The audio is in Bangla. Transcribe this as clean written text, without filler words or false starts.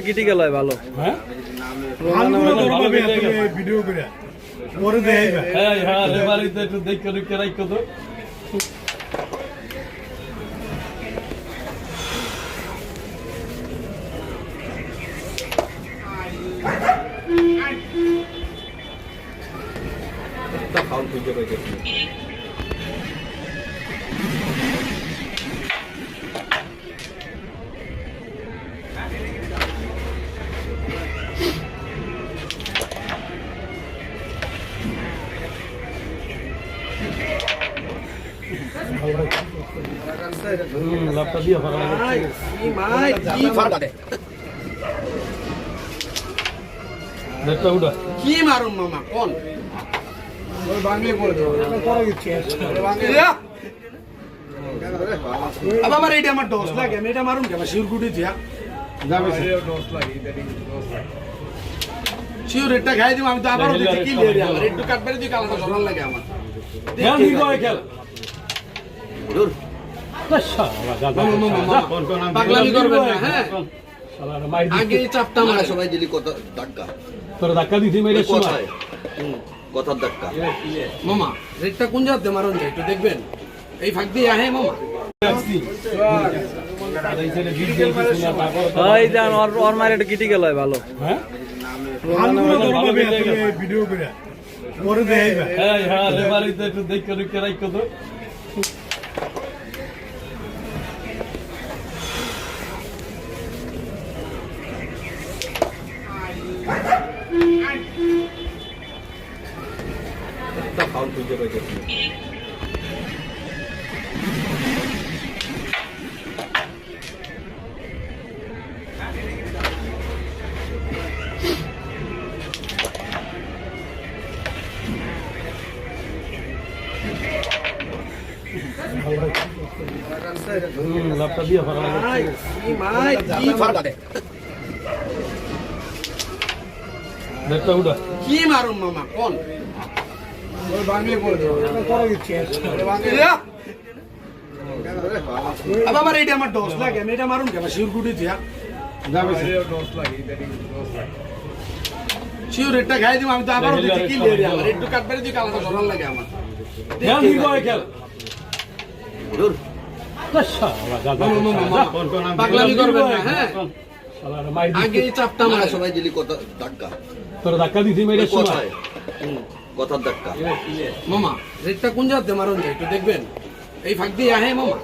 গিটি গেল ভালো ভিডিও করে পরে দেখাইবা হ্যাঁ হ্যাঁ রেবারিতে একটু দেখে দেখে রাখো তো ফাউল খুঁজে পাইছে লাপটা দিয়ে ফারা নেটটা উড়া কি মারুম মামা কোন ওই বাংলা করে দাও করে দিচ্ছি আবার আমার এইটা আমার ডোজ লাগে আমি এটা মারুম কেন শিউর গুটি দিয়া যাবে ডোজ লাগে শিউর এটা খাই দিম আমি তো আবারও দিতে কি লেডি আমার একটু কাটবারে দি কালাটা ধরার লাগে আমার ধ্যান দি কয় খেল দূর পাগলামি করবেন না হ্যাঁ আগে চাপটা মারা সবাই দিলি কত ধাক্কা তোর ধাক্কা দিছি মেরে সময় কথার ধাক্কা মামা রেটটা কোন জায়গাতে মারুন যায় একটু দেখবেন এই ফাঁক দিয়ে আহে মামা গিটি গেল ভালো ভিডিও করে পরে দেখাইবা হ্যাঁ হ্যাঁ রেবারিতে একটু দেখে দেখে রাখো তো ফাউল খুঁজে পাইছে লাপটা দিয়ে ফারা নেটটা উড়া কি মারুম মামা কোন ওই বাংলা করে দাও করে দিচ্ছি আবার আমার এইটা আমার ডোজ লাগে আমি এটা মারুম কেন শিউর গুটি দিয়া যাবে ডোজ লাগে শিউর এটা খাই দিম আমি তো আবারও দিতে কি লেডি আমার একটু কাটবারে দি কালাটা ধরার লাগে আমার ধ্যান দি কয় খেল দূর পাগলামি করবেন না হ্যাঁ আগে চাপটা মারা সবাই দিলি কত ধাক্কা তোর ধাক্কা দিছি মেরে সময় কথার ধাক্কা মামা রেটটা কোন জায়গাতে মারুন যায় একটু দেখবেন এই ফাঁক দিয়ে আহে মামা